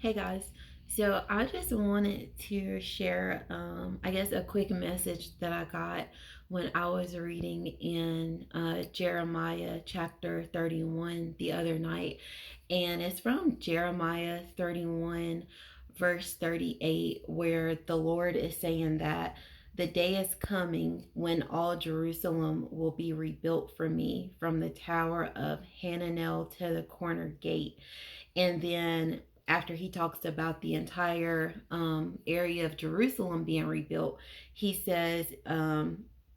Hey guys, so I just wanted to share, I guess, a quick message that I got when I was reading in Jeremiah chapter 31 the other night. And it's from Jeremiah 31, verse 38, where the Lord is saying that the day is coming when all Jerusalem will be rebuilt for me, from the tower of Hananel to the corner gate. And then after he talks about the entire area of Jerusalem being rebuilt, he says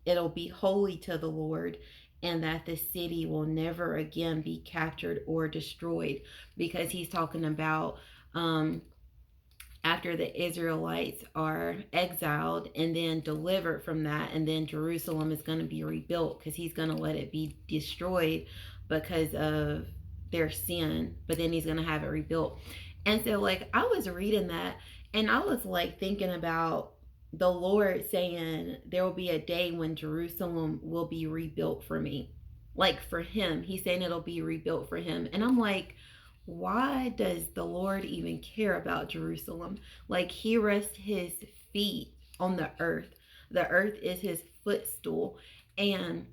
it'll be holy to the Lord, and that the city will never again be captured or destroyed, because he's talking about after the Israelites are exiled and then delivered from that, and then Jerusalem is going to be rebuilt because he's going to let it be destroyed because of their sin, but then he's going to have it rebuilt. And so, like, I was reading that and I was like thinking about the Lord saying there will be a day when Jerusalem will be rebuilt for me. Like, for him, he's saying it'll be rebuilt for him. And I'm like, why does the Lord even care about Jerusalem? Like, he rests his feet on the earth. The earth is his footstool. And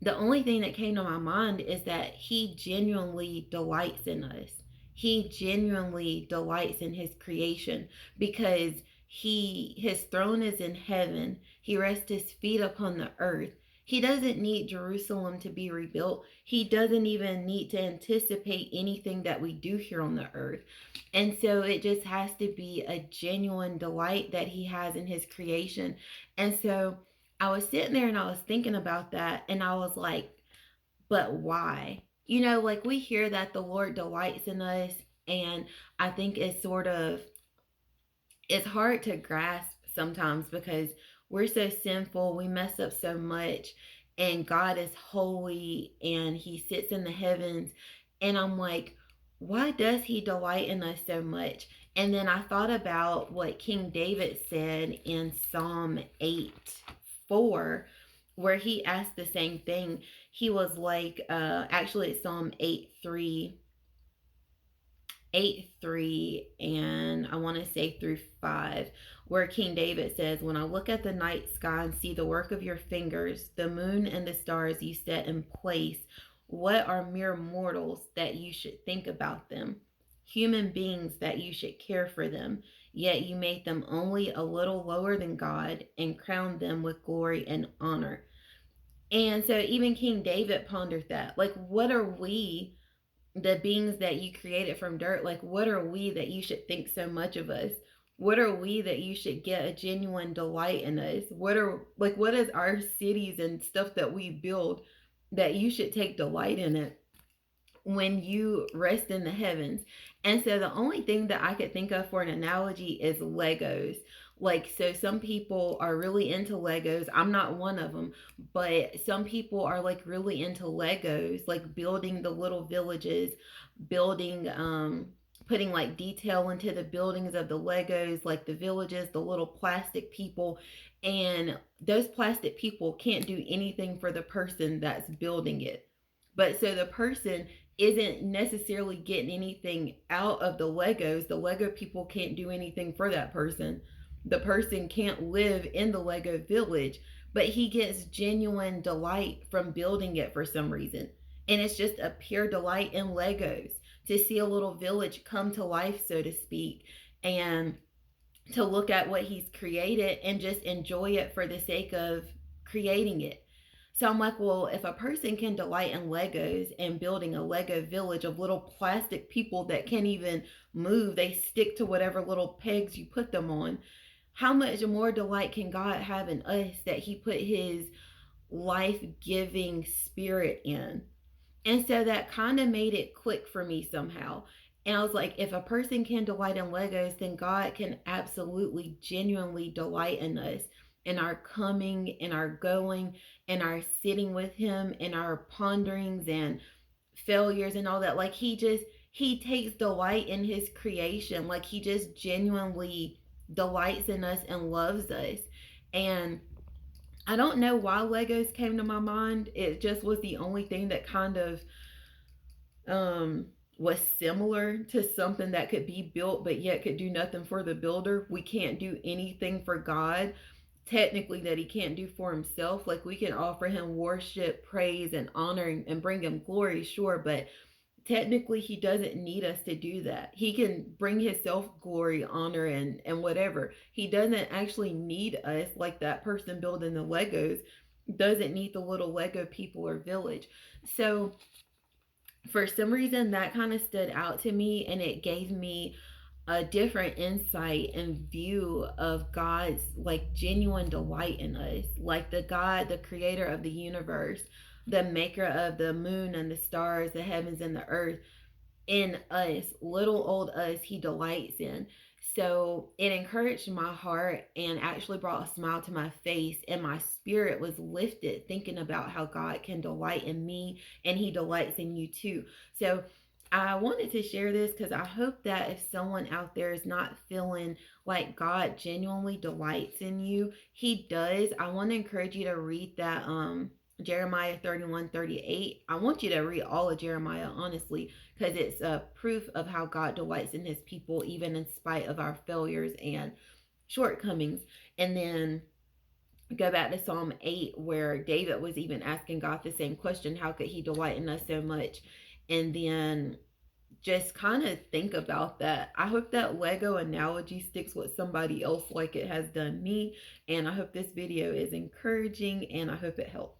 the only thing that came to my mind is that he genuinely delights in us. He genuinely delights in his creation, because his throne is in heaven. He rests his feet upon the earth. He doesn't need Jerusalem to be rebuilt. He doesn't even need to anticipate anything that we do here on the earth. And so it just has to be a genuine delight that he has in his creation. And so I was sitting there and I was thinking about that, and I was like, but why? Like, we hear that the Lord delights in us, and I think it's hard to grasp sometimes because we're so sinful, we mess up so much, and God is holy and he sits in the heavens. And I'm like, why does he delight in us so much? And then I thought about what King David said in Psalm 8 4, where he asked the same thing. He was like, actually, it's Psalm 8 3, and I want to say through 5, where King David says, when I look at the night sky and see the work of your fingers, the moon and the stars you set in place, what are mere mortals that you should think about them? Human beings that you should care for them. Yet you made them only a little lower than God and crowned them with glory and honor. And so even King David pondered that. Like, what are we, the beings that you created from dirt, like, what are we that you should think so much of us? What are we that you should get a genuine delight in us? What is our cities and stuff that we build that you should take delight in it when you rest in the heavens? And so the only thing that I could think of for an analogy is Legos. Like, so some people are really into Legos. I'm not one of them, but some people are like really into Legos, like building the little villages, building putting like detail into the buildings of the Legos, like the villages, the little plastic people. And those plastic people can't do anything for the person that's building it. But so the person isn't necessarily getting anything out of the Legos. The Lego people can't do anything for that person. The person can't live in the Lego village, but he gets genuine delight from building it for some reason. And it's just a pure delight in Legos to see a little village come to life, so to speak, and to look at what he's created and just enjoy it for the sake of creating it. So I'm like, well, if a person can delight in Legos and building a Lego village of little plastic people that can't even move, they stick to whatever little pegs you put them on, how much more delight can God have in us that he put his life giving spirit in? And so that kind of made it click for me somehow. And I was like, if a person can delight in Legos, then God can absolutely, genuinely delight in us, in our coming, in our going, in our sitting with Him, in our ponderings and failures and all that. Like, He takes delight in His creation. Like, He just genuinely delights in us and loves us. And I don't know why Legos came to my mind. It just was the only thing that kind of um was similar to something that could be built but yet could do nothing for the builder. We can't do anything for God technically that he can't do for himself. Like, we can offer him worship, praise, and honor, and bring him glory, sure, but technically he doesn't need us to do that. He can bring his self glory, honor, and whatever. He doesn't actually need us, like that person building the Legos doesn't need the little Lego people or village. So for some reason that kind of stood out to me, and it gave me a different insight and view of God's like genuine delight in us. Like, the God, the creator of the universe, the maker of the moon and the stars, the heavens and the earth, in us, little old us, he delights in. So it encouraged my heart and actually brought a smile to my face, and my spirit was lifted thinking about how God can delight in me and he delights in you too. So I wanted to share this because I hope that if someone out there is not feeling like God genuinely delights in you, he does. I want to encourage you to read that Jeremiah 31:38. I want you to read all of Jeremiah, honestly, because it's a proof of how God delights in his people, even in spite of our failures and shortcomings. And then go back to Psalm 8, where David was even asking God the same question: how could he delight in us so much? And then just kind of think about that. I hope that Lego analogy sticks with somebody else like it has done me. And I hope this video is encouraging, and I hope it helps.